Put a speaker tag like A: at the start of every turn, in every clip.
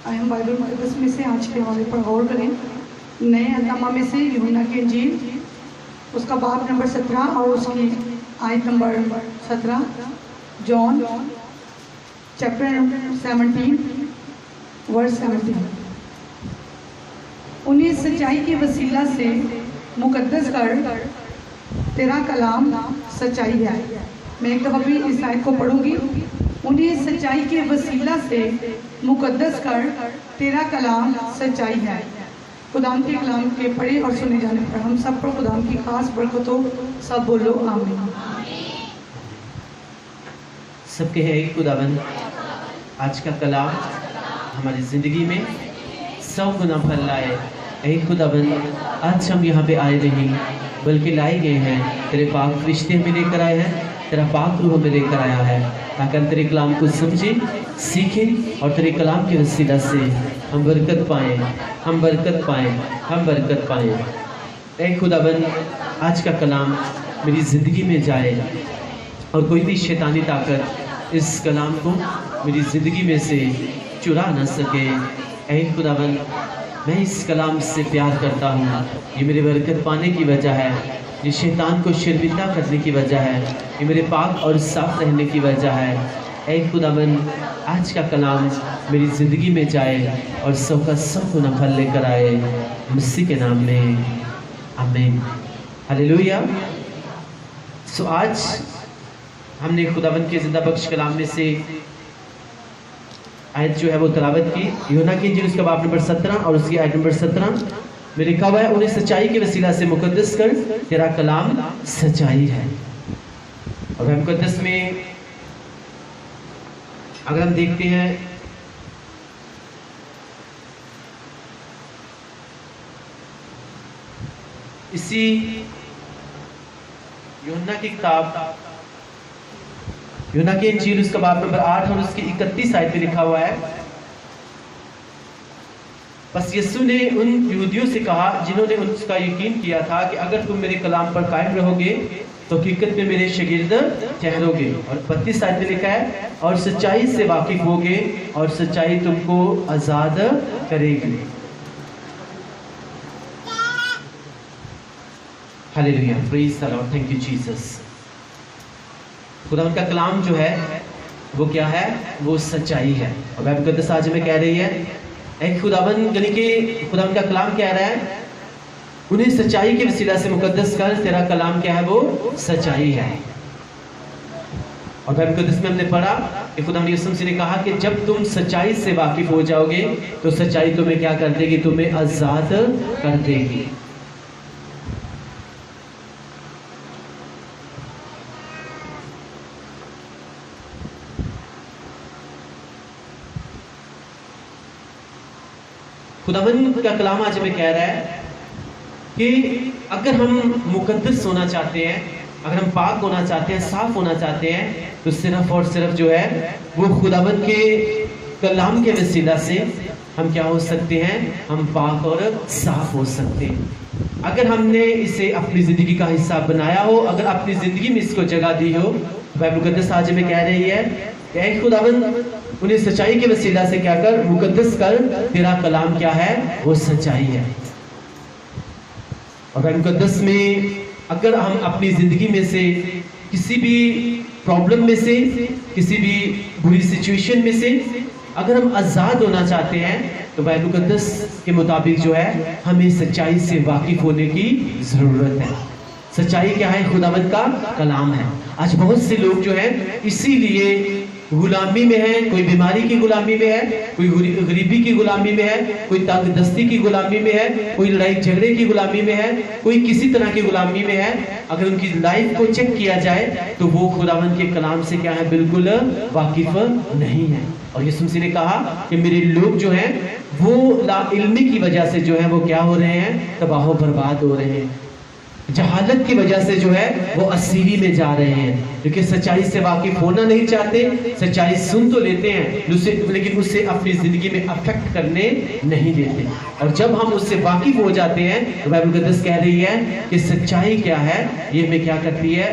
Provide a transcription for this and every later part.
A: हम बाइबल मुक़द्दस में से आज के हवाले पर गौर करें। नए अहदनामा में से यूहन्ना की इंजील उसका बाब नंबर 17 और उसकी आयत नंबर 17, जॉन चैप्टर 17 वर्स 17। उन्हें सच्चाई के वसीला से मुक़द्दस कर, तेरा कलाम सच्चाई है। मैं एक दफ़ा भी इस आयत को पढ़ूंगी। उन्हें सच्चाई के वसीला से मुक़द्दस कर, तेरा कलाम सच्चाई है। खुदाम के कलाम के पढ़े और सुने जाने पर हम सब पर खुदाम की खास बरकत हो। सब बोलो आमीन।
B: सबके है खुदावंद, आज का कलाम हमारी ज़िंदगी में 100 गुना फल लाए। ऐ खुदावंद, आज हम यहाँ पे आए नहीं बल्कि लाए गए हैं, तेरे पाक फरिश्ते हमें लेकर आए हैं, तेरा पाक रूह हमें लेकर आया है ताकि हम तेरे कलाम को समझें, सीखें और तेरे कलाम के वसीला से हम बरकत पाएँ, हम बरकत पाएँ, हम बरकत पाएँ। ऐ खुदावंद, आज का कलाम मेरी ज़िंदगी में जाए और कोई भी शैतानी ताकत इस कलाम को मेरी ज़िंदगी में से चुरा न सके। ऐ खुदावंद, मैं इस कलाम से प्यार करता हूँ, ये मेरे बरकत पाने की वजह है, ये शैतान को शर्मिंदा करने की वजह है, ये मेरे पाक और साफ रहने की वजह है। ऐ खुदावंद, आज का कलाम मेरी ज़िंदगी में जाए और 100 का 100 गुना फल लेकर आए, मसीह के नाम में आमीन। हालेलुया। सो आज हमने खुदावंद के ज़िंदा बख्श कलाम में से आयत जो है वो तलावत की। यूहन्ना की इंजील उसका बाब नंबर 17 और उसकी आयत नंबर 17 में लिखा हुआ है, उन्हें सच्चाई के वसीला से मुक़द्दस कर, तेरा कलाम सच्चाई है। और मुक़द्दस में अगर हम देखते हैं इसी यूहन्ना की किताब, यूहन्ना की इंजील उसका बाब नंबर 8 और उसकी 31 आयत में लिखा हुआ है, बस यीशु ने उन यहूदियों से कहा जिन्होंने उसका यकीन किया था कि अगर तुम मेरे कलाम पर कायम रहोगे तो हकीकत में मेरे शागिर्द ठहरोगे। और 32 आयत में लिखा है, और सच्चाई से वाकिफ होगे और सच्चाई तुमको आज़ाद करेगी। Hallelujah, praise the Lord, thank you Jesus. खुदा का कलाम जो है वो क्या है? वो सच्चाई है। और बाइबल मुक़द्दस आज हमें कह रही है, एक खुदाबंद यानी कि खुदा का कलाम कह रहा है, उन्हें सच्चाई के वसीला से मुक़द्दस कर, तेरा कलाम क्या है? वो सच्चाई है। और बाइबल मुक़द्दस में हमने पढ़ा कि खुदा यीशु मसीह ने कहा कि जब तुम सच्चाई से वाकिफ हो जाओगे तो सच्चाई तुम्हें क्या कर देगी? तुम्हें आज़ाद कर देगी। खुदावंद का कलाम आज हमें कह रहा है कि अगर हम मुक़द्दस होना चाहते हैं, अगर हम पाक होना चाहते हैं, साफ होना चाहते हैं, तो सिर्फ और सिर्फ जो है वो खुदावंद के कलाम के वसीला से हम क्या हो सकते हैं? हम पाक और साफ हो सकते हैं। अगर हमने इसे अपनी ज़िंदगी का हिस्सा बनाया हो, अगर अपनी ज़िंदगी में इसको जगह दी हो, बाइबल मुक़द्दस आज हमें कह रही है कि खुदावंद उन्हें सच्चाई के वसीला से क्या कर? मुक़द्दस कर, तेरा कलाम क्या है? वो सच्चाई है। और बाइबल मुक़द्दस में अगर हम अपनी ज़िंदगी में से किसी भी प्रॉब्लम में से, किसी भी बुरी सिचुएशन में से अगर हम आज़ाद होना चाहते हैं तो बाइबल मुक़द्दस के मुताबिक जो है हमें सच्चाई से वाकिफ होने की ज़रूरत है। सच्चाई क्या है? खुदावंद का कलाम है। आज बहुत से लोग जो है इसीलिए गुलामी में है, कोई बीमारी की गुलामी में है, कोई गरीबी की गुलामी में है, कोई तंग दस्ती की गुलामी में है, कोई लड़ाई झगड़े की गुलामी में है, कोई किसी तरह की गुलामी में है। अगर उनकी लाइफ को चेक किया जाए तो वो खुदावंद के कलाम से क्या है? बिल्कुल वाकिफ नहीं है। और यीशु मसीह ने कहा कि मेरे लोग जो हैं वो लाइल्मी की वजह से जो है वो क्या हो रहे हैं? तबाह बर्बाद हो रहे हैं। जहालत की वजह से जो है वो असीरी में जा रहे हैं, क्योंकि सच्चाई से वाकिफ होना नहीं चाहते। सच्चाई सुन तो लेते हैं लेकिन उससे अपनी ज़िंदगी में अफेक्ट करने नहीं देते। और जब हम उससे वाकिफ हो जाते हैं तो बाइबल मुक़द्दस कह रही है कि सच्चाई क्या है? ये हमें क्या करती है?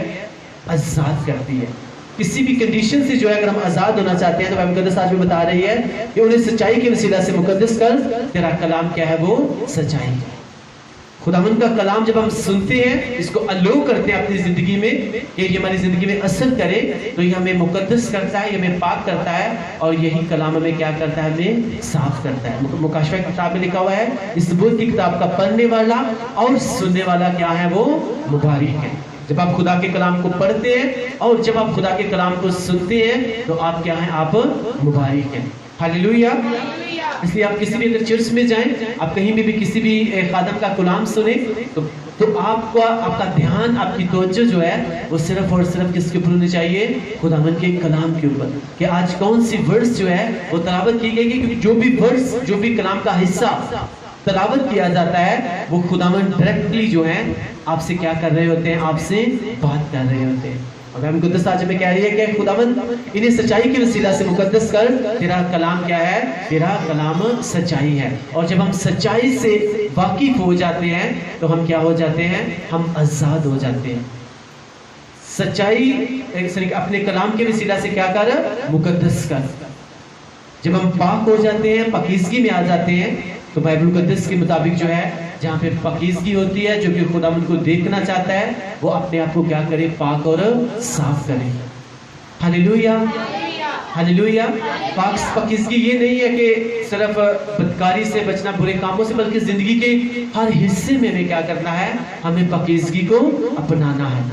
B: आज़ाद करती है। किसी भी कंडीशन से जो है अगर हम आजाद होना चाहते हैं तो बाइबल मुकद्दस आज भी बता रही है कि उन्हें सच्चाई के वसीला से मुकद्दस कर, तेरा कलाम क्या है, वो सच्चाई है। खुदावंद का कलाम जब हम सुनते हैं, इसको अलो करते हैं अपनी जिंदगी में कि ये हमारी जिंदगी में असर करे, तो ये हमें मुकद्दस करता है, ये हमें पाक करता है, और यही कलाम हमें क्या करता है, हमें साफ करता है। मुकाशवा की किताब में लिखा हुआ है, इस बुक की किताब का पढ़ने वाला और सुनने वाला क्या है, वो मुबारक है। जब आप खुदा के कलाम को पढ़ते हैं और जब आप खुदा के कलाम को सुनते हैं तो आप क्या हैं, आप मुबारक हैं। हालेलुया। इसलिए आप किसी भी अगर चर्च में जाएं, आप कहीं भी किसी भी खादम का कलाम सुने तो आपका ध्यान, आपकी तवज्जो जो है वो सिर्फ और सिर्फ किसके ऊपर होनी चाहिए, खुदावंद के कलाम के ऊपर, कि आज कौन सी वर्ड्स जो है वो तलावत की गई। क्योंकि जो भी वर्ड्स, जो भी कलाम का हिस्सा तलावत किया जाता है, वो खुदावंद डायरेक्टली जो है आपसे क्या कर रहे होते हैं, आपसे बात कर रहे होते हैं। और बाइबल मुकद्दस आज हमें कह रही है कि खुदावंद इन्हें सच्चाई के वसीला से मुकद्दस कर, तेरा कलाम क्या है, तेरा कलाम सच्चाई है। और जब हम सच्चाई से वाकिफ हो जाते हैं तो हम क्या हो जाते हैं, हम आजाद हो जाते हैं। सच्चाई अपने कलाम के वसीला से क्या कर, मुकद्दस कर। जब हम पाक हो जाते हैं, पाकीज़गी में आ जाते हैं, तो बाइबल मुकद्दस के मुताबिक जो है जहाँ पे पाकीज़गी होती है, जो कि खुदावंद को देखना चाहता है, वो अपने आप को क्या करे, पाक और साफ करे। Hallelujah, hallelujah. पाकीज़गी ये नहीं है कि सिर्फ बदकारी से बचना, बुरे कामों से, बल्कि जिंदगी के हर हिस्से में हमें क्या करना है, हमें पाकीज़गी को अपनाना है।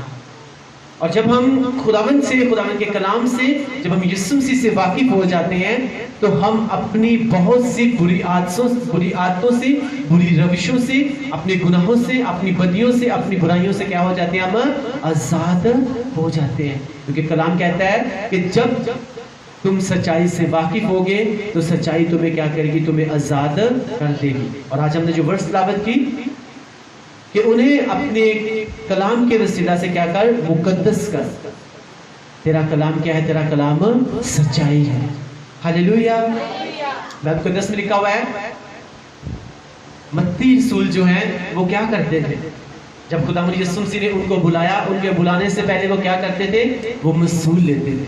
B: और जब हम खुदावंद के कलाम से, जब हम यीशु मसीह से वाकिफ हो जाते हैं, तो हम अपनी बहुत सी बुरी आदतों से, बुरी रविशों से, अपने गुनाहों से, अपनी बदियों से, अपनी बुराइयों से क्या हो जाते हैं, हम आजाद हो जाते हैं। क्योंकि कलाम कहता है कि जब तुम सच्चाई से वाकिफ होगे तो सच्चाई तुम्हें क्या करेगी, तुम्हें आजाद कर देगी। और आज हमने जो वर्स तिलावत की कि उन्हें अपने कलाम के वसीला से क्या कर, मुकद्दस कर। तेरा कलाम क्या है, तेरा कलाम सच्चाई है। हालेलुया। बाइबल मुकद्दस में लिखा हुआ है, मत्ती रसूल जो हैं वो क्या करते थे, जब खुदावंद यीशु मसीह ने उनको बुलाया, उनके बुलाने से पहले वो क्या करते थे, वो मसूल लेते थे,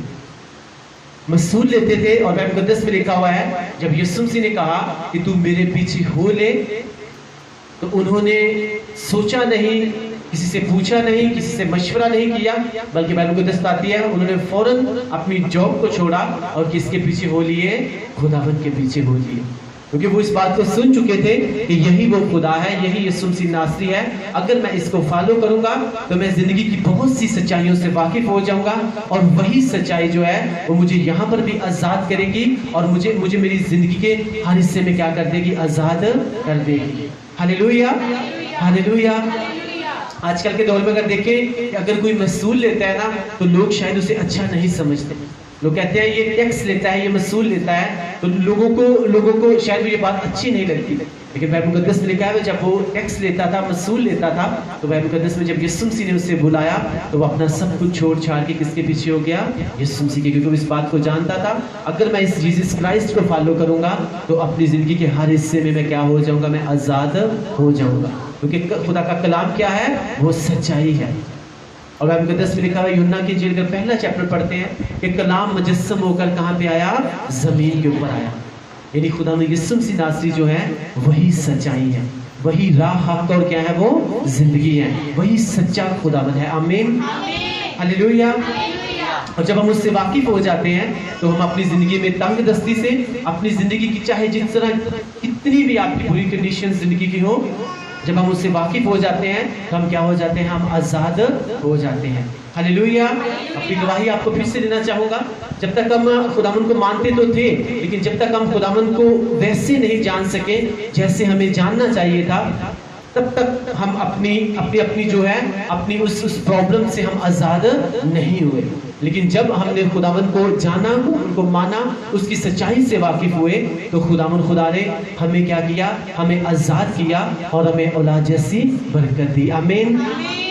B: मसूल लेते थे। और बाइबल मुकद्दस में लिखा हुआ है, जब यीशु मसीह ने कहा कि तू मेरे पीछे हो ले, तो उन्होंने सोचा नहीं, किसी से पूछा नहीं, किसी से मशवरा नहीं किया, बल्कि बाइबल मुकद्दस बताती है उन्होंने फौरन अपनी जॉब को छोड़ा और किसके पीछे हो लिए, खुदावंद के पीछे हो लिए। क्योंकि वो इस बात को सुन चुके थे कि यही वो खुदा है, यही यीशु मसीह नासरी है। अगर मैं इसको फॉलो करूंगा तो मैं जिंदगी की बहुत सी सच्चाइयों से वाकिफ हो जाऊंगा, और वही सच्चाई जो है वो मुझे यहाँ पर भी आजाद करेगी, और मुझे मेरी जिंदगी के हर हिस्से में क्या कर देगी, आजाद कर देगी। Hallelujah, hallelujah. आजकल के दौर में अगर देखें कि अगर कोई महसूल लेता है ना, तो लोग शायद उसे अच्छा नहीं समझते। लोग कहते हैं ये टैक्स लेता है, ये महसूल लेता है, तो लोगों को शायद ये बात अच्छी नहीं लगती। लेकिन बाइबल मुकद्दस में लिखा है जब वो टैक्स लेता था, महसूल लेता था, तो बाइबल मुकद्दस में जब यीशु मसीह ने उसे बुलाया तो वो अपना सब कुछ छोड़ छाड़ के किसके पीछे हो गया, यीशु मसीह के। क्योंकि वो इस बात को जानता था, अगर मैं इस जीसस क्राइस्ट को फॉलो करूंगा तो अपनी जिंदगी के हर हिस्से में मैं क्या हो जाऊंगा, मैं आजाद हो जाऊंगा। क्योंकि खुदा का कलाम क्या है, वो सच्चाई है। और बाइबल मुकद्दस में लिखा हुआ यूहन्ना की इंजील का पहला चैप्टर पढ़ते हैं कि कलाम मुजस्सम होकर कहाँ पे आया, जमीन के ऊपर आया। यानी खुदा में यीशु मसीह नासरी जो है वही सच्चाई है, वही राह, हक और क्या है, वो जिंदगी है, वही सच्चा खुदावंद है। आमीन, हालेलुया। और जब हम उससे वाकिफ हो जाते हैं तो हम अपनी जिंदगी में तंग दस्ती से, अपनी जिंदगी की चाहे जिस तरह कितनी भी आपकी बुरी कंडीशन जिंदगी की हो, जब हम उससे वाकिफ हो जाते हैं तो हम क्या हो जाते हैं, हम आजाद हो जाते हैं। हालेलुया। अपनी गवाही आपको फिर से देना चाहूंगा, जब तक हम खुदावंद को मानते तो थे, लेकिन जब तक हम खुदावंद को वैसे नहीं जान सके जैसे हमें जानना चाहिए था, तब तक हम अपनी जो है अपनी उस प्रॉब्लम से हम आजाद नहीं हुए। लेकिन जब हमने खुदावंद को जाना, उनको माना, उसकी सच्चाई से वाकिफ हुए, तो खुदा ने हमें क्या किया, हमें आजाद किया और हमें औलाद जैसी बरकत दी। आमीन,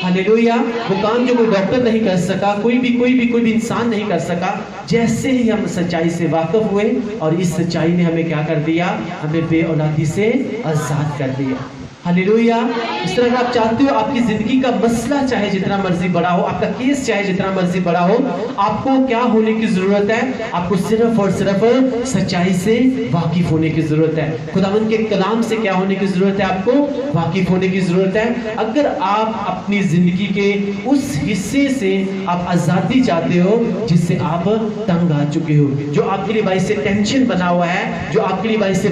B: हालेलुया। वो काम जो कोई डॉक्टर नहीं कर सका, कोई भी इंसान नहीं कर सका, जैसे ही हम सच्चाई से वाकिफ हुए और इस सच्चाई ने हमें क्या कर दिया, हमें बे औलादी से आजाद कर दिया। हालेलुया। इस तरह अगर आप चाहते हो आपकी जिंदगी का मसला चाहे जितना मर्जी बड़ा हो, आपका केस चाहे जितना मर्जी बड़ा हो, आपको क्या होने की जरूरत है? आपको सिर्फ और सिर्फ सच्चाई से वाकिफ होने की जरूरत है। खुदावंद के कलाम से क्या होने की जरूरत है? आपको वाकिफ होने की जरूरत है। अगर आप अपनी जिंदगी के उस हिस्से से आप आजादी चाहते हो जिससे आप तंग आ चुके हो, जो आपके लिए बाइस से टेंशन बना हुआ है, जो आपके लिए बाइस से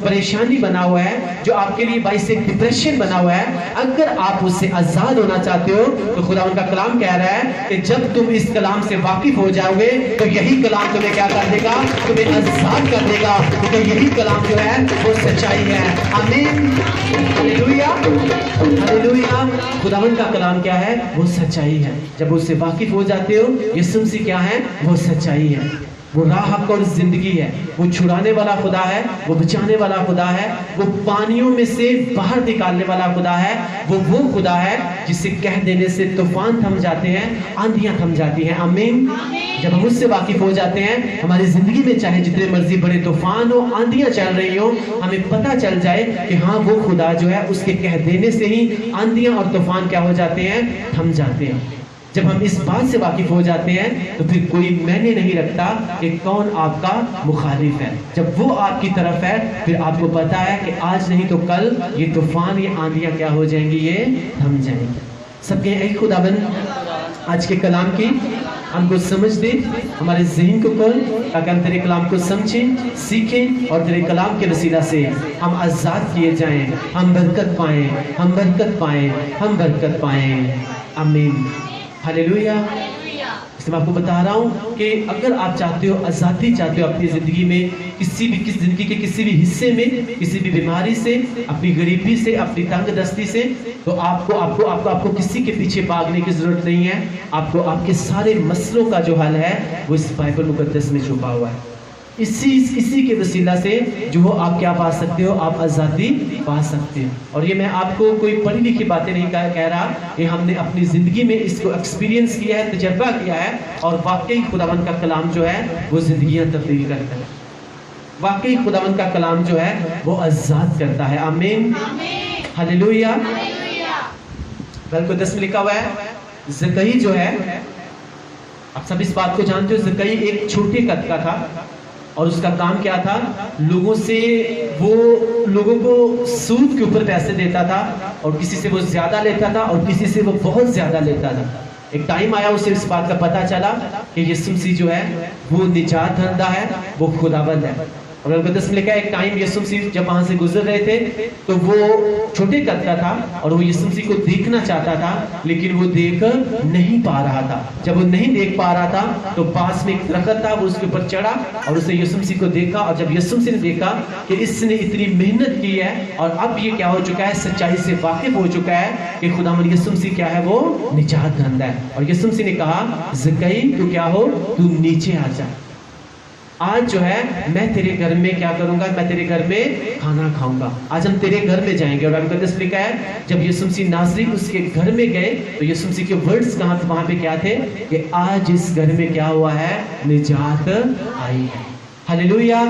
B: परेशानी बना हुआ है, जो आपके लिए बाइस से डिप्रेशन बना हुआ है, अगर आप उससे आजाद होना चाहते हो तो खुदा उनका कलाम कह रहा है कि जब तुम इस कलाम से वाकिफ हो जाओगे तो यही कलाम तुम्हें क्या कर देगा? तुम्हें आजाद कर देगा, क्योंकि यही कलाम जो है वो सच्चाई है। आमीन, हालेलुया, हालेलुया। खुदावंद का कलाम क्या है? वो सच्चाई है। जब उससे वाकिफ हो जाते हो, यीशु मसीह क्या है? वो सच्चाई है, वो राह, हक और जिंदगी है, वो छुड़ाने वाला खुदा है, वो बचाने वाला खुदा है, वो पानियों में से बाहर निकालने वाला खुदा है, वो खुदा है जिसे कह देने से तूफान थम जाते हैं, आंधियां थम जाती हैं। आमीन। जब हम उससे वाकिफ हो जाते हैं, हमारी जिंदगी में चाहे जितने मर्जी बड़े तूफान हो, आंधियां चल रही हो, हमें पता चल जाए कि हाँ, वो खुदा जो है उसके कह देने से ही आंधियां और तूफान क्या हो जाते हैं? थम जाते हैं। जब हम इस बात से वाकिफ हो जाते हैं तो फिर कोई मैंने नहीं रखता कि कौन आपका मुखालिफ है। जब वो आपकी तरफ है, फिर आपको पता है कि आज नहीं तो कल ये तूफान, ये आंधियां क्या हो जाएंगी? ये थम जाएंगी। सबके एक खुदाबंद आज के कलाम की हमको समझ दे, हमारे ज़हन को खोल, ताकि हम तेरे कलाम को समझें, सीखें और तेरे कलाम के वसीला से हम आज़ाद किए जाएं, हम बरकत पाएं, हम बरकत पाएं, हम बरकत पाएं। आमीन, हालेलुया। इसलिए मैं आपको बता रहा हूँ कि अगर आप चाहते हो, आज़ादी चाहते हो अपनी ज़िंदगी में, किसी ज़िंदगी के किसी भी हिस्से में, किसी भी बीमारी से, अपनी गरीबी से, अपनी तंगदस्ती से, तो आपको किसी के पीछे भागने की ज़रूरत नहीं है। आपको आपके सारे मसलों का जो हल है वो इस बाइबल मुकद्दस में छुपा हुआ है। इसी के वसीला से जो हो आप क्या पा सकते हो? आप आज़ादी पा सकते हो। और ये मैं आपको कोई पढ़ी लिखी बातें नहीं कह रहा, ये हमने अपनी ज़िंदगी में इसको एक्सपीरियंस किया है, तजर्बा किया है, और वाकई खुदावंद का कलाम जो है वो ज़िंदगियाँ तब्दील करता है। वाकई खुदावंद का कलाम जो है वो आज़ाद करता है। आमीन, हालेलुया। मुकद्दस में लिखा हुआ है, ज़कई जो है, आप सब इस बात को जानते हो, ज़कई एक छोटे कद का था और उसका काम क्या था? लोगों को सूद के ऊपर पैसे देता था, और किसी से वो ज्यादा लेता था और किसी से वो बहुत ज्यादा लेता था। एक टाइम आया उसे इस बात का पता चला कि यीशु मसीह जो है वो निजात दहिंदा है, वो खुदावंद है। और मुकद्दस में लिखा है, एक टाइम यीशु मसीह जब वहां से गुजर रहे थे तो वो छोटे कद का था और वो यीशु मसीह को देखना चाहता था, लेकिन वो देख नहीं पा रहा था। जब वो नहीं देख पा रहा था तो पास में एक दरख्त था, वो उसके ऊपर चढ़ा और उसने यीशु मसीह को देखा। और जब यीशु मसीह ने देखा कि इसने इतनी मेहनत की है और अब ये क्या हो चुका है? सच्चाई से वाकिफ हो चुका है कि खुदावंद यीशु मसीह क्या है? वो निजात दहिंदा है। और यीशु मसीह ने कहा, ज़कई तू क्या हो? तू नीचे आ जा। आज जो है मैं तेरे घर में क्या करूंगा? मैं तेरे घर में खाना खाऊंगा। आज हम तेरे घर में जाएंगे। और मुकद्दस लिखा है, जब यीशु मसीह नासरी उसके घर में गए तो यीशु मसीह के वर्ड्स कहाँ थे? वहां पे क्या थे? कि आज इस घर में क्या हुआ है? निजात आई है। Hallelujah,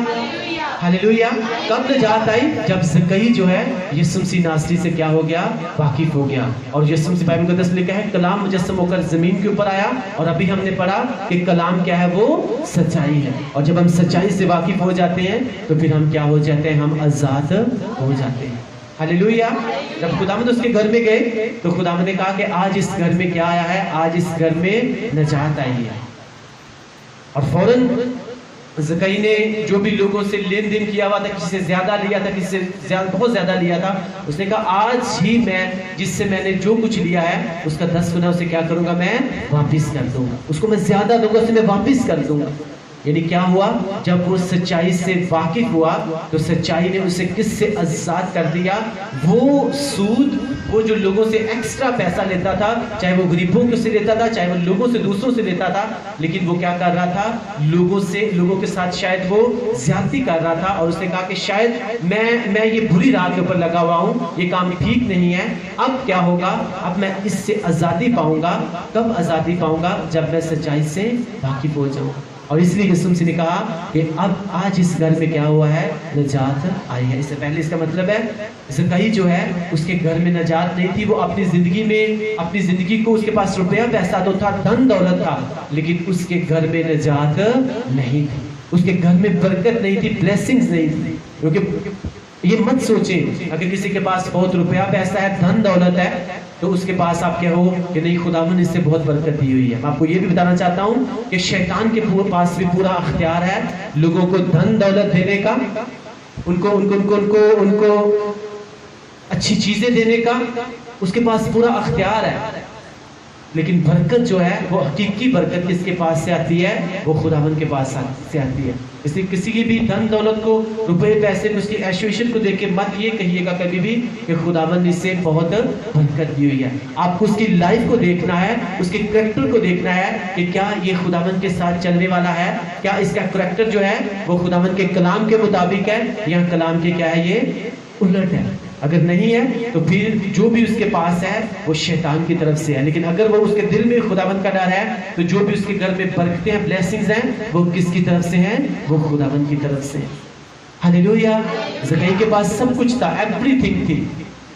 B: hallelujah. कब निजात आई? जब ज़कई जो है यीशु मसीह नासरी से क्या हो गया? वाकिफ हो गया। और यीशु मसीह बाइबल मुकद्दस लिखा है, कलाम मुजस्सम होकर जमीन के ऊपर आया। और अभी हमने पढ़ा कि कलाम क्या है? वो सच्चाई है। और जब हम सच्चाई से वाकिफ हो जाते हैं तो फिर हम क्या हो जाते हैं? हम आज़ाद हो जाते हैं। हालेलुया। जब खुदावंद उसके घर में गए तो खुदावंद ने कहा कि आज इस घर में क्या आया है? आज इस घर में निजात आई है। और फौरन ज़कई ने जो भी लोगों से लेन देन किया हुआ था, किसी से ज्यादा लिया था, किसी से बहुत ज्यादा लिया था, उसने कहा आज ही मैं जिससे मैंने जो कुछ लिया है उसका 10 गुना उसे क्या करूंगा? मैं वापिस कर दूंगा। उसको मैं ज्यादा दूंगा, उसे मैं वापिस कर दूंगा। यानी क्या हुआ? जब वो सच्चाई से वाकिफ हुआ तो सच्चाई ने उसे किससे आजाद कर दिया? वो सूद, वो जो लोगों से एक्स्ट्रा पैसा लेता था, चाहे वो गरीबों से लेता था, चाहे वो लोगों से, दूसरों से लेता था, लेकिन वो क्या कर रहा था? लोगों के साथ शायद वो ज्यादती कर रहा था। और उसने कहा कि शायद मैं ये बुरी राह के ऊपर लगा हुआ हूँ, ये काम ठीक नहीं है। अब क्या होगा? अब मैं इससे आज़ादी पाऊंगा। कब आज़ादी पाऊंगा? जब मैं सच्चाई से वाकिफ हो जाऊँ। اور اس لیے یسوع مسیح نے کہا کہ اب آج اس گھر میں کیا ہوا ہے؟ نجات آئی ہے۔ اس سے پہلے اس کا مطلب ہے زکئی جو ہے اس کے گھر میں نجات نہیں تھی، وہ اپنی زندگی میں اپنی زندگی کو اس کے پاس روپیہ پیسہ تو تھا، دھن دولت تھا، لیکن اس کے گھر میں نجات نہیں تھی، اس کے گھر میں برکت نہیں تھی، بلیسنگز نہیں تھی۔ کیونکہ یہ مت سوچیں اگر کسی کے پاس بہت روپیہ پیسہ ہے، دھن دولت ہے، تو اس کے پاس آپ کیا ہو کہ نہیں خداوند نے اس سے بہت برکت دی ہوئی ہے۔ میں آپ کو یہ بھی بتانا چاہتا ہوں کہ شیطان کے پاس بھی پورا اختیار ہے لوگوں کو دھن دولت دینے کا، ان کو اچھی چیزیں دینے کا، اس کے پاس پورا اختیار ہے، لیکن برکت جو ہے وہ حقیقی برکت کس کے پاس سے آتی ہے؟ وہ خداوند کے پاس سے آتی ہے۔ اس لیے کسی کی بھی دھن دولت کو، روپے پیسے کو، اس کی ایشویشن کو دیکھ کے مت یہ کہیے گا کبھی بھی کہ خداوند اس سے بہت برکت دی ہوئی ہے۔ آپ کو اس کی لائف کو دیکھنا ہے، اس کے کریکٹر کو دیکھنا ہے کہ کیا یہ خداوند کے ساتھ چلنے والا ہے، کیا اس کا کریکٹر جو ہے وہ خداوند کے کلام کے مطابق ہے یا کلام کے کیا ہے یہ الٹ ہے۔ اگر نہیں ہے تو پھر جو بھی اس کے پاس ہے وہ شیطان کی طرف سے ہے، لیکن اگر وہ اس کے دل میں خداوند کا ڈر ہے تو جو بھی اس کے گھر میں برکتیں ہیں، بلیسنگز ہیں، وہ کس کی طرف سے ہیں؟ وہ خداوند کی طرف سے۔ ہاللیلویا۔ زکئی کے پاس سب کچھ تھا، ایوری تھنگ تھی،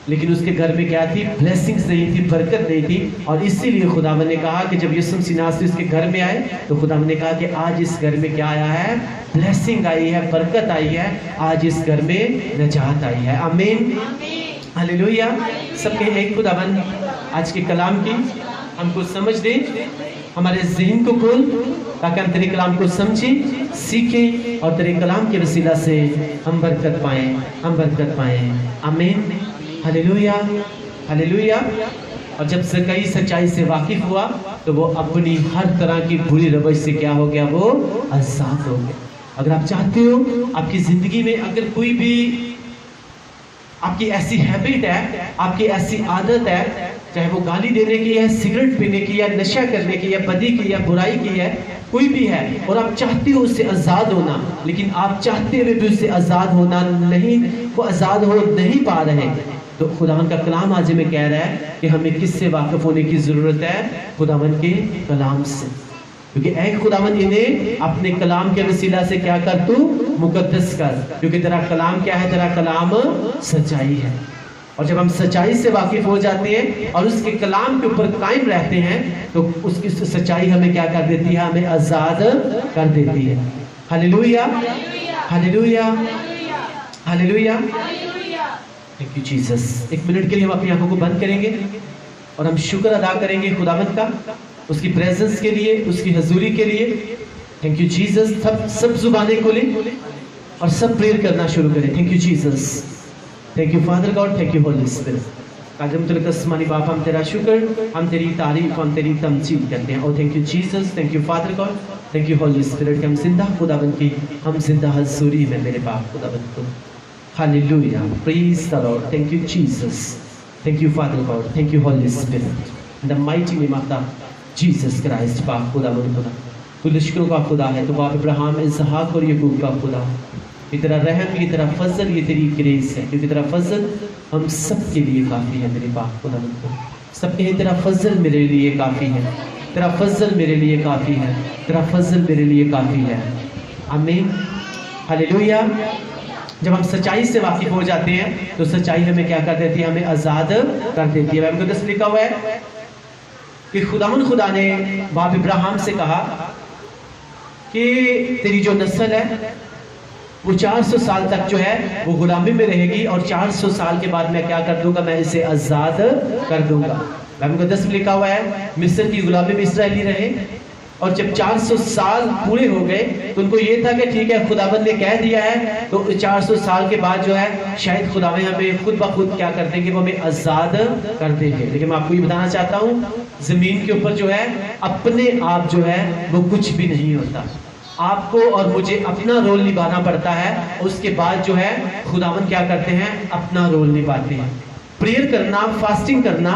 B: لیکن اس کے گھر میں کیا تھی؟ بلیسنگز نہیں تھی، برکت نہیں تھی، اور اسی لیے خداوند نے کہا کہ جب یسوع مسیح ناصری اس کے گھر میں آئے تو خداوند نے کہا کہ آج اس گھر میں کیا آیا ہے؟ بلیسنگ آئی ہے، برکت آئی ہے، آج اس گھر میں نجات آئی ہے۔ آمین، ہاللیلویا۔ سب کے ایک خداوند آج کے کلام کی ہم کو سمجھ دیں، ہمارے ذہن کو کھول تاکہ ہم تیرے کلام کو سمجھیں، سیکھیں، اور تیرے کلام کے وسیلہ سے ہم برکت پائیں، ہم برکت پائیں۔ آمین، ہاللیلویا، ہاللیلویا۔ اور جب زکئی سچائی سے واقف ہوا تو وہ اپنی ہر طرح کی بری روش سے کیا ہو گیا؟ وہ آزاد ہو گیا۔ اگر آپ چاہتے ہو آپ کی زندگی میں اگر کوئی بھی آپ کی ایسی ہیبٹ ہے، آپ کی ایسی عادت ہے، چاہے وہ گالی دینے کی ہے، سگریٹ پینے کی ہے، نشہ کرنے کی ہے، بدی کی ہے، برائی کی ہے، کوئی بھی ہے، اور آپ چاہتے ہو اس سے آزاد ہونا، لیکن آپ چاہتے ہوئے بھی اس سے آزاد ہونا نہیں، وہ آزاد ہو نہیں پا رہے، تو خداوند کا کلام آج ہمیں کہہ رہا ہے کہ ہمیں کس سے واقف ہونے کی ضرورت ہے؟ خداوند کے کلام سے، کیونکہ اے خداوند انہیں اپنے کلام کے وسیلہ سے کیا کر؟ تو مقدس کر، کیونکہ تیرا کلام کیا ہے؟ تیرا کلام سچائی ہے، اور جب ہم سچائی سے واقف ہو جاتے ہیں اور اس کے کلام کے اوپر قائم رہتے ہیں تو اس کی سچائی ہمیں کیا کر دیتی ہے؟ ہمیں آزاد کر دیتی ہے۔ Hallelujah, hallelujah, hallelujah. Thank you Jesus. ایک منٹ کے لیے ہم اپنی آنکھوں کو بند کریں گے اور ہم شکر ادا کریں گے خداوند کا، اس کی پریزنس کے لیے، اس کی حضوری کے لیے۔ Thank you Jesus. سب زبانیں کھولیں اور سب پریئر کرنا شروع کریں۔ Thank you Jesus, thank you father God, thank you Holi spirit. قادر مطلق آسمانی باپ، ہم تیرا شکر، ہم تیری تعریف، ہم تیری تمجید کرتے ہیں۔ اور thank you Jesus, thank you father God, thank you Holi Spirit کہ ہم زندہ خداوند کی، ہم زندہ حضوری میں میرے باپ خداوند کو۔ Hallelujah, praise the Lord. Thank you Jesus, thank you father God, thank you Holi spirit, in the mighty name of the Jesus Christ. باپ خداوند خدا، تو لشکروں کا خدا ہے، تو باپ ابراہیم، اسحاق اور یعقوب کا خدا، یہ تیرا رحم، یہ تیرا فضل، یہ تیری گریس ہے، کیونکہ تیرا فضل ہم سب کے لیے کافی ہے میرے باپ خداوند کو۔ سب کہیں تیرا فضل میرے لیے کافی ہے، تیرا فضل میرے لیے کافی ہے، تیرا فضل میرے لیے کافی ہے۔ آمین، ہاللیلویا۔ جب ہم سچائی سے واقف ہو جاتے ہیں تو سچائی ہمیں کیا کر دیتی ہے؟ ہمیں آزاد کر دیتی ہے۔ بائبل مقدس میں لکھا ہوا ہے کہ خداوند خدا نے باپ ابراہیم سے کہا کہ تیری جو نسل ہے وہ 400 سال تک جو ہے وہ غلامی میں رہے گی، اور 400 سال کے بعد میں کیا کر دوں گا؟ میں اسے آزاد کر دوں گا۔ بائبل مقدس میں لکھا ہوا ہے مصر کی غلامی میں اسرائیلی رہے، اور جب 400 سال پورے ہو گئے تو ان کو یہ تھا کہ ٹھیک ہے خداوند نے کہہ دیا ہے تو 400 سال کے بعد جو ہے شاید خداوند ہمیں خود بخود کیا کر دیں گے؟ وہ ہمیں آزاد کر دیں گے۔ لیکن میں آپ کو یہ بتانا چاہتا ہوں زمین کے اوپر جو ہے اپنے آپ جو ہے وہ کچھ بھی نہیں ہوتا، آپ کو اور مجھے اپنا رول نبھانا پڑتا ہے، اس کے بعد جو ہے خداوند کیا کرتے ہیں؟ اپنا رول نبھاتے ہیں۔ प्रेयर करना, फास्टिंग करना,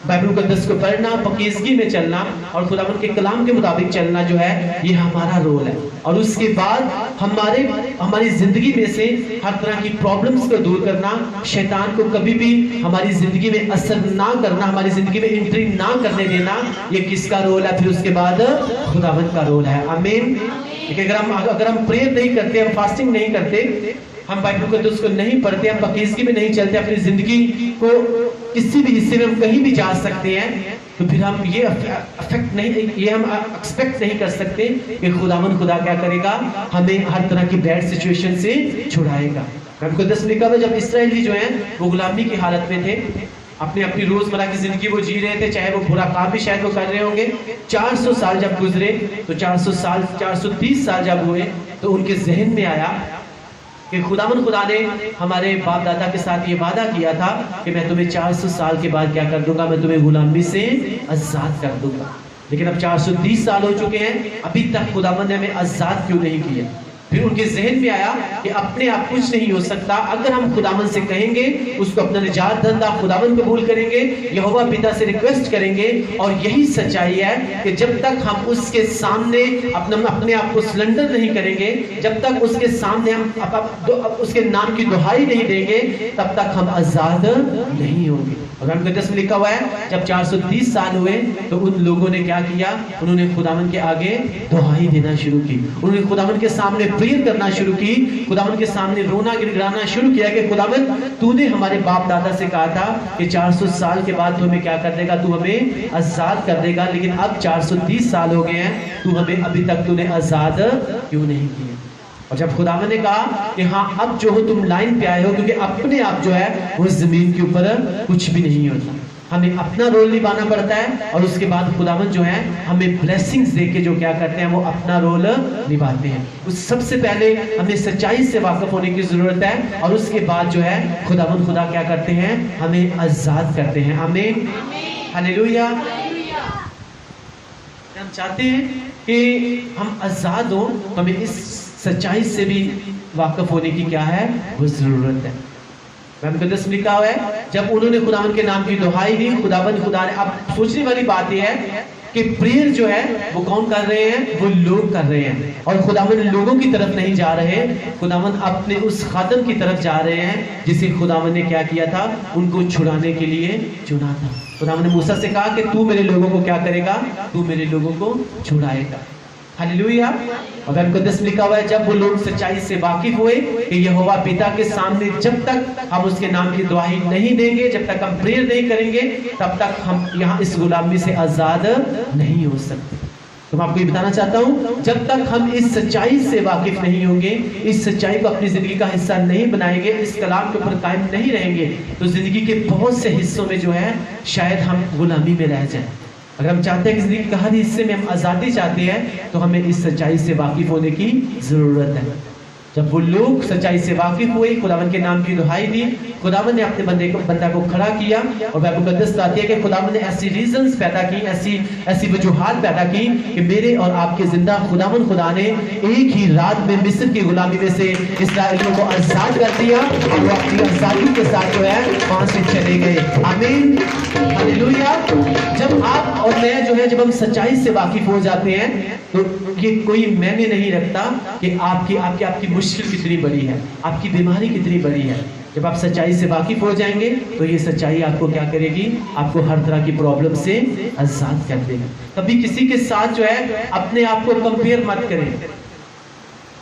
B: बाइबल मुकद्दस को पढ़ना, पकीजगी में चलना और खुदावंद के कलाम के मुताबिक चलना जो है ये हमारा रोल है। और उसके बाद हमारी जिंदगी में से हर तरह की प्रॉब्लम्स को दूर करना, शैतान को कभी भी हमारी जिंदगी में असर ना करना, हमारी जिंदगी में एंट्री ना करने देना, ये किसका रोल है? फिर उसके बाद खुदावंद का रोल है। आमीन। अगर हम प्रेयर नहीं करते, हम फास्टिंग नहीं करते, हम बाइबल मुकद्दस को नहीं पढ़ते, हम पकीजगी में नहीं चलते, अपनी जिंदगी को किसी भी हिस्से में हम कहीं भी जा सकते हैं, तो फिर हम ये अफेक्ट नहीं, ये हम एक्सपेक्ट नहीं कर सकते कि खुदा क्या करेगा, हमें हर तरह की बैड सिचुएशन से छुड़ाएगा। बाइबल मुकद्दस में लिखा है जब इस्राएली जो हैं वो गुलामी की हालत में थे, अपनी रोजमर्रा की जिंदगी वो जी रहे थे, चाहे वो बुरा काम भी शायद वो कर रहे होंगे। 400 साल जब गुजरे तो 430 साल जब हुए तो उनके जहन में आया कि खुदा ने हमारे बाप दादा के साथ ये वादा किया था कि मैं तुम्हें 400 साल के बाद क्या कर दूंगा, मैं तुम्हें गुलामी से आजाद कर दूंगा। लेकिन अब 430 साल हो चुके हैं, अभी तक खुदावंद ने हमें आजाद क्यों नहीं किया? फिर उनके जहन में आया कि अपने आप कुछ नहीं हो सकता, अगर हम खुदावंद से कहेंगे, उसको अपना निजात धंधा खुदावंद कबूल करेंगे, यहोवा पिता से रिक्वेस्ट करेंगे। और यही सच्चाई है कि जब तक हम उसके सामने अपने आप को सरेंडर नहीं करेंगे, जब तक उसके सामने हम उसके नाम की दुहाई नहीं देंगे, तब तक हम आजाद नहीं होंगे। और मुकद्दस में लिखा हुआ है जब 430 साल हुए तो उन लोगों ने क्या किया? उन्होंने खुदावंद के आगे दुहाई देना शुरू की, उन्होंने खुदावंद के सामने प्रेयर करना शुरू की, खुदावंद के सामने रोना गिड़गिड़ाना शुरू किया कि खुदावंद तूने हमारे बाप दादा से कहा था कि 400 साल के बाद तू हमें क्या कर देगा, तू हमें आजाद कर देगा, लेकिन अब 430 साल हो गए हैं, तू हमें अभी तक तूने आजाद क्यों नहीं किया? और जब खुदावंद ने कहा कि हाँ अब जो हो तुम लाइन पे आए हो, क्योंकि अपने आप जो है वो जमीन के ऊपर कुछ भी नहीं होता, हमें अपना रोल निभाना पड़ता है। और उसके बाद खुदावंद जो है हमें ब्लेसिंग्स देके जो क्या करते हैं वो अपना रोल निभाते हैं। उस सबसे पहले हमें सच्चाई से वाकिफ होने की जरूरत है, और उसके बाद जो है खुदावंद क्या करते हैं, हमें आजाद करते हैं। आमीन, हालेलुया। हम चाहते हैं कि हम आजाद हो, हमें इस सच्चाई से भी वाकिफ होने की क्या है, वो जरूरत है। मुकद्दस में लिखा हुआ है जब उन्होंने खुदावंद के नाम की दुहाई दी, खुदा ने, अब सोचने वाली बात यह है कि प्रेयर जो है वो कौन कर रहे हैं, वो लोग कर रहे हैं, और खुदावंद लोगों की तरफ नहीं जा रहे, खुदावंद अपने उस खादम की तरफ जा रहे हैं जिसे खुदावंद ने क्या किया था, उनको छुड़ाने के लिए चुना था। खुदावंद ने मूसा से कहा कि तू मेरे लोगों को क्या करेगा, तू मेरे लोगों को छुड़ाएगा। हालेलुया। और मुकद्दस लिखा हुआ है जब वो लोग सच्चाई से वाकिफ हुए कि यहोवा पिता के सामने जब तक हम उसके नाम की दुहाई नहीं देंगे, जब तक हम प्रेयर नहीं करेंगे, तब तक हम यहाँ इस गुलामी से आजाद नहीं हो सकते। तो मैं आपको ये बताना चाहता हूँ, जब तक हम इस सच्चाई से वाकिफ नहीं होंगे, इस सच्चाई को अपनी जिंदगी का हिस्सा नहीं बनाएंगे, इस कलाम के ऊपर कायम नहीं रहेंगे, तो जिंदगी के बहुत से हिस्सों में जो है शायद हम गुलामी में रह जाएं। अगर हम चाहते हैं कि जिंदगी के हर हिस्से में हम आज़ादी चाहते हैं, तो हमें इस सच्चाई से वाकिफ होने की जरूरत है। जब वो लोग सच्चाई से वाकिफ हुए, खुदावंद के नाम की दुहाई दी, खुदावंद ने अपने बंदा को खड़ा किया, और बाइबल मुकद्दस बताती है कि खुदावंद ने ऐसी रीजंस पैदा की, ऐसी वजूहात पैदा की कि मेरे और आपके जिंदा खुदावंद ने एक ही रात में मिस्र की गुलामी में से इस्राएलियों को आजाद कर दिया, और वो अपनी आजादी के साथ जो है वहां से चले गए। आमीन, हालेलुया। जब आप और मैं जो है, जब हम सच्चाई से वाकिफ हो जाते हैं, तो ये कोई मैंने नहीं रखता कि आपकी मुश्किल कितनी बड़ी है, आपकी बीमारी कितनी बड़ी है। जब आप सच्चाई से वाकिफ हो जाएंगे तो ये सच्चाई आपको क्या करेगी, आपको हर तरह की प्रॉब्लम से आजाद कर देगी। कभी किसी के साथ जो है अपने आप को कंपेयर मत करें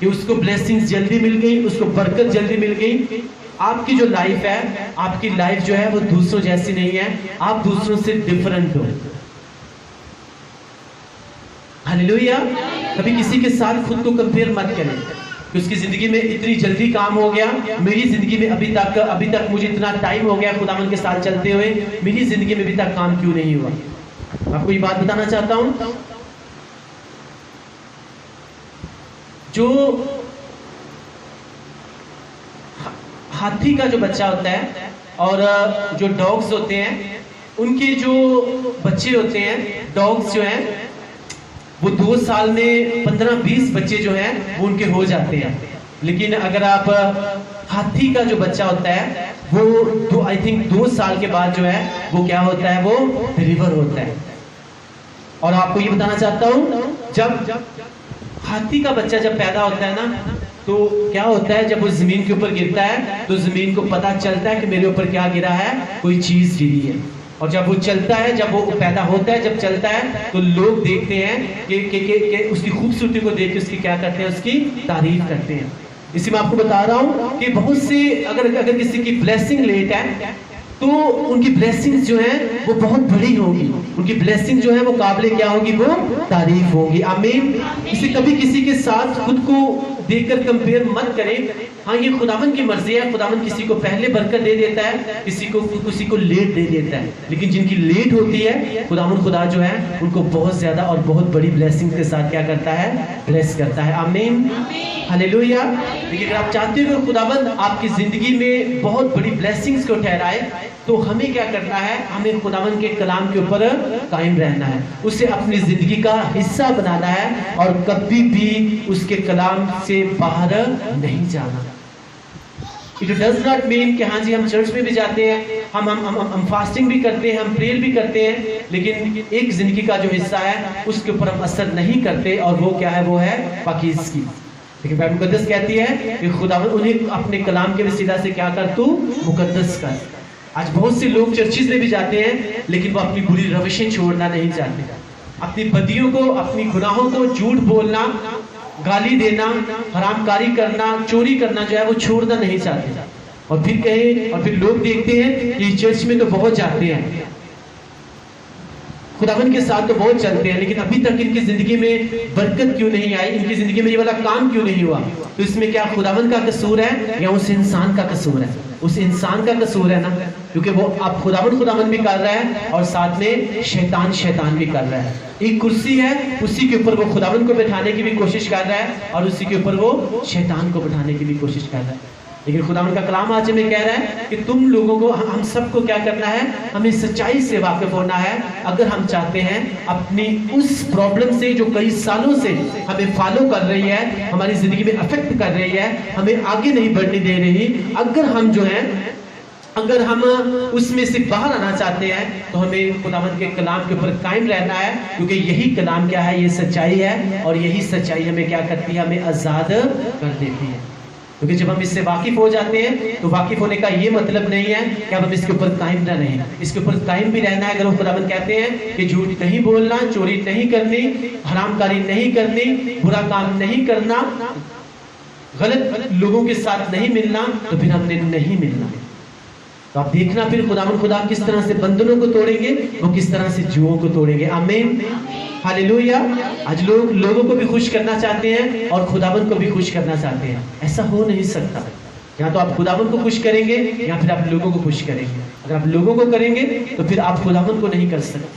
B: कि उसको ब्लेसिंग्स जल्दी मिल गई, उसको बरकत जल्दी मिल गई। आपकी जो लाइफ है, आपकी लाइफ जो है वो दूसरों जैसी नहीं है, आप दूसरों से डिफरेंट हो। हालेलुया। कभी किसी के साथ खुद को कंपेयर मत करें कि उसकी जिंदगी में इतनी जल्दी काम हो गया, मेरी जिंदगी में अभी तक मुझे इतना टाइम हो गया खुदावंद के साथ चलते हुए, मेरी जिंदगी में अभी तक काम क्यों नहीं हुआ। आपको ये बात बताना चाहता हूं, जो हाथी का जो बच्चा होता है और जो डॉग्स होते हैं, उनके जो बच्चे होते हैं, डॉग्स जो हैं, वो 2 साल में 15-20 बच्चे जो हैं वो उनके हो जाते हैं। लेकिन अगर आप हाथी का जो बच्चा होता है, وہ I think 2 سال کے بعد جو ہے وہ کیا ہوتا ہے, وہ ڈیلیور ہوتا ہے. اور آپ کو یہ بتانا چاہتا ہوں, جب ہاتھی کا بچہ جب پیدا ہوتا ہے نا, تو کیا ہوتا ہے, جب وہ زمین کے اوپر گرتا ہے تو زمین کو پتا چلتا ہے کہ میرے اوپر کیا گرا ہے, کوئی چیز گری ہے. اور جب وہ چلتا ہے, جب وہ پیدا ہوتا ہے, جب چلتا ہے تو لوگ دیکھتے ہیں کہ اس کی خوبصورتی کو دیکھ کے اس کی کیا کرتے ہیں, اس کی تعریف کرتے ہیں. اسی میں آپ کو بتا رہا ہوں کہ بہت سے اگر کسی کی بلیسنگ لیٹ ہے تو ان کی بلیسنگ جو ہیں وہ بہت بڑی ہوگی, ان کی بلیسنگ جو ہے وہ قابل کیا ہوگی, وہ تعریف ہوگی. آمین. کبھی کسی کے ساتھ خود کو دیکھ کر کمپیئر مت کریں. ہاں یہ خداوند کی مرضی ہے, خداوند کسی کو پہلے برکت دے دیتا ہے, کسی کو لیٹ دے دیتا ہے, لیکن جن کی لیٹ ہوتی ہے خداوند خدا جو ہے ان کو بہت زیادہ اور بہت بڑی بلیسنگ کے ساتھ کیا کرتا ہے, بلیس کرتا ہے. آمین. ہلیلویا. لیکن اگر آپ چاہتے ہو کہ خداوند آپ کی زندگی میں بہت بڑی بلیسنگز کو ٹھہرائے تو ہمیں کیا کرنا ہے, ہمیں خداوند کے کلام کے اوپر قائم رہنا ہے, اسے اپنی زندگی کا حصہ بنانا ہے اور کبھی بھی اس کے کلام سے باہر نہیں جانا. It does not mean کہ ہاں جی ہم چرچ میں بھی جاتے ہیں, ہم فاسٹنگ بھی کرتے ہیں, ہم پریئر بھی کرتے ہیں, لیکن ایک زندگی کا جو حصہ ہے اس کے اوپر ہم اثر نہیں کرتے, اور وہ کیا ہے, وہ ہے پاکیزگی. لیکن بائبل مقدس کہتی ہے کہ خداوند انہیں اپنے کلام کے وسیلہ سے کیا کر, تو مقدس کر. آج بہت سے لوگ چرچز میں بھی جاتے ہیں لیکن وہ اپنی بری روشیں چھوڑنا نہیں چاہتے, اپنی بدیوں کو, اپنی گناہوں کو, جھوٹ بولنا, گالی دینا, حرام کاری کرنا, چوری کرنا جو ہے وہ چھوڑنا نہیں چاہتے. اور پھر لوگ دیکھتے ہیں کہ چرچ میں تو بہت جاتے ہیں, خداوند کے ساتھ تو بہت چلتے ہیں, لیکن ابھی تک ان کی زندگی میں برکت کیوں نہیں آئی, ان کی زندگی میں یہ والا کام کیوں نہیں ہوا. تو اس میں کیا خداوند کا قصور ہے یا اس انسان کا قصور ہے؟ اس انسان کا قصور ہے نا, کیونکہ وہ اب خداوند بھی کر رہا ہے اور ساتھ میں شیطان بھی کر رہا ہے. ایک کرسی ہے, اسی کے اوپر وہ خداوند کو بٹھانے کی بھی کوشش کر رہا ہے اور اسی کے اوپر وہ شیطان کو بٹھانے کی بھی کوشش کر رہا ہے. لیکن خداوند کا کلام آج ہمیں کہہ رہا ہے کہ تم لوگوں کو, ہم سب کو کیا کرنا ہے, ہمیں سچائی سے واقف ہونا ہے. اگر ہم چاہتے ہیں اپنی اس پرابلم سے جو کئی سالوں سے ہمیں فالو کر رہی ہے, ہماری زندگی میں افیکٹ کر رہی ہے, ہمیں آگے نہیں بڑھنے دے رہی, اگر ہم اس میں سے باہر آنا چاہتے ہیں تو ہمیں خداوند کے کلام کے اوپر قائم رہنا ہے, کیونکہ یہی کلام کیا ہے, یہ سچائی ہے, اور یہی سچائی ہمیں کیا کرتی ہے, ہمیں آزاد کر دیتی ہے. کیونکہ جب ہم اس سے واقف ہو جاتے ہیں تو واقف ہونے کا یہ مطلب نہیں ہے کہ اب ہم اس کے اوپر قائم نہ رہیں, اس کے اوپر قائم بھی رہنا ہے. اگر وہ خداوند کہتے ہیں کہ جھوٹ نہیں بولنا, چوری نہیں کرنی, حرام کاری نہیں کرنی, برا کام نہیں کرنا, غلط لوگوں کے ساتھ نہیں ملنا, تو پھر ہم نے نہیں ملنا. تو آپ دیکھنا پھر خداوند خدا کس طرح سے بندنوں کو توڑیں گے, وہ کس طرح سے جوؤں کو توڑیں گے. آمین. ہاللویا. آج لوگ لوگوں کو بھی خوش کرنا چاہتے ہیں اور خداوند کو بھی خوش کرنا چاہتے ہیں. ایسا ہو نہیں سکتا. یا تو آپ خداوند کو خوش کریں گے یا پھر آپ لوگوں کو خوش کریں گے. اگر آپ لوگوں کو کریں گے تو پھر آپ خداوند کو نہیں کر سکتے.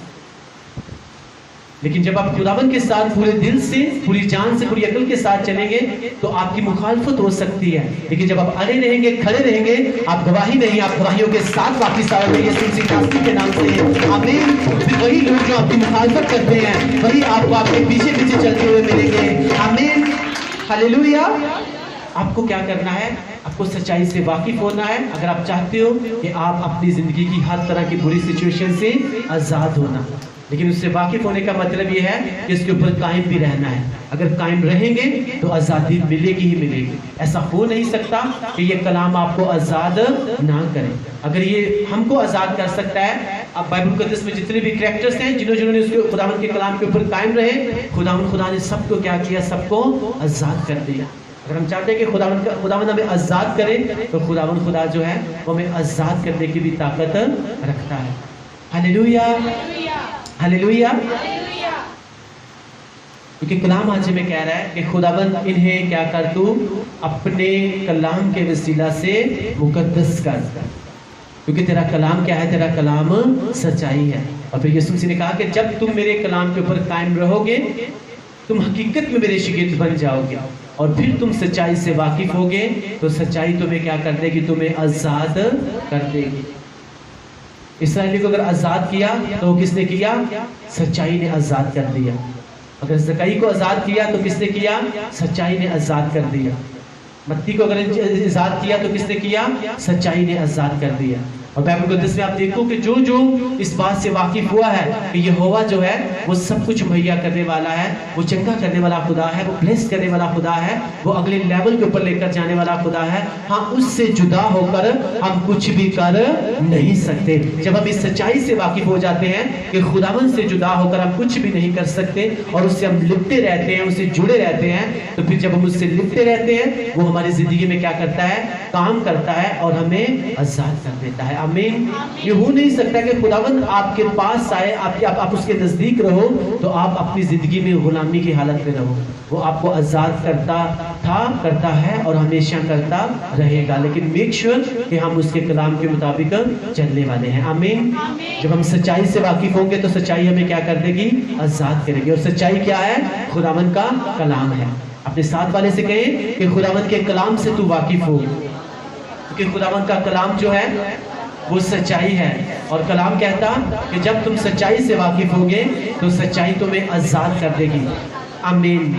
B: لیکن جب آپ خداوند کے ساتھ پورے دل سے, پوری جان سے, پوری عقل کے ساتھ چلیں گے تو آپ کی مخالفت ہو سکتی ہے, لیکن جب آپ اڑے رہیں گے, کھڑے رہیں گے, آپ گواہی نہیں, آپ گواہیوں کے ساتھ واپس آؤ گے یسوع مسیح کے نام سے. آمین. پھر وہی لوگ جو آپ کی مخالفت کرتے ہیں وہی آپ کو آپ کے پیچھے چلتے ہوئے ملیں گے. آمین. ہلیلویا. آپ کو کیا کرنا ہے, آپ کو سچائی سے واقف ہونا ہے اگر آپ چاہتے ہو کہ آپ اپنی زندگی کی ہر طرح کی بری سچویشن سے آزاد ہونا. لیکن اس سے واقف ہونے کا مطلب یہ ہے کہ اس کے اوپر قائم بھی رہنا ہے. اگر قائم رہیں گے تو آزادی ملے گی ہی ملے گی. ایسا ہو نہیں سکتا کہ یہ کلام آپ کو آزاد نہ کرے. اگر یہ ہم کو آزاد کر سکتا ہے, اب بائبل مقدس میں جتنے بھی کریکٹرز ہیں جنہوں نے اس کے خداوند کے کلام کے اوپر قائم رہے, خدا نے سب کو کیا کیا, سب کو آزاد کر دیا. اگر ہم چاہتے ہیں کہ خداوند ہمیں آزاد کرے تو خداوند خدا جو ہے وہ ہمیں آزاد کرنے کی بھی طاقت رکھتا ہے. ہلیلویا. ہلیلویا. کیونکہ کلام آج ہمیں کہہ رہا ہے کہ خداوند انہیں کیا کر, تو اپنے کلام کے وسیلہ سے مقدس کر, کیونکہ تیرا کلام کیا ہے, تیرا کلام سچائی ہے. اور پھر یسوع مسیح نے کہا کہ جب تم میرے کلام کے اوپر قائم رہو گے تم حقیقت میں میرے شاگرد بن جاؤ گے, اور پھر تم سچائی سے واقف ہوگے تو سچائی تمہیں کیا کر دے گی, تمہیں آزاد کر دے گی. اسرائیلی کو اگر آزاد کیا تو کس نے کیا, سچائی نے آزاد کر دیا. اگر زکائی کو آزاد کیا تو کس نے کیا, سچائی نے آزاد کر دیا. मत्ती को अगर आजाद किया तो किसने किया? सच्चाई ने आजाद कर दिया। और बाइबल मुकद्दस में आप देखो कि जो जो इस बात से वाकिफ हुआ है कि यहोवा जो है वो सब कुछ मुहैया करने वाला है, वो चंगा करने वाला खुदा है, वो ब्लेस करने वाला खुदा है, वो अगले लेवल के ऊपर लेकर जाने वाला खुदा है। हाँ, उससे जुदा होकर हम कुछ भी कर नहीं सकते। जब हम इस सच्चाई से वाकिफ हो जाते हैं कि खुदावन से जुदा होकर हम कुछ भी नहीं कर सकते और उससे हम लिपटे रहते हैं, उससे जुड़े रहते हैं, तो फिर जब हम उससे लिपटे रहते हैं वो हमारी जिंदगी में क्या करता है? काम करता है और हमें आजाद कर देता है। आमीन। ये हो नहीं सकता कि खुदावंद आपके पास आए, आप उसके नजदीक रहो तो आप अपनी जिंदगी में गुलामी की हालत में रहो। वो आपको आजाद करता है और हमेशा करता रहेगा, लेकिन मेक श्योर कि हम उसके कलाम के मुताबिक चलने वाले हैं। आमीन। जब हम सच्चाई से वाकिफ होंगे तो सच्चाई हमें क्या कर देगी? आजाद करेगी। और सच्चाई क्या है? खुदावंद का कलाम है। अपने साथ वाले से कहें कि खुदावंद के कलाम से तू वाकिफ हो, क्योंकि खुदावंद का कलाम जो है वो सच्चाई है। और कलाम कहता कि जब तुम सच्चाई से वाकिफ होगे तो सच्चाई तुम्हें आजाद कर देगी। आमीन।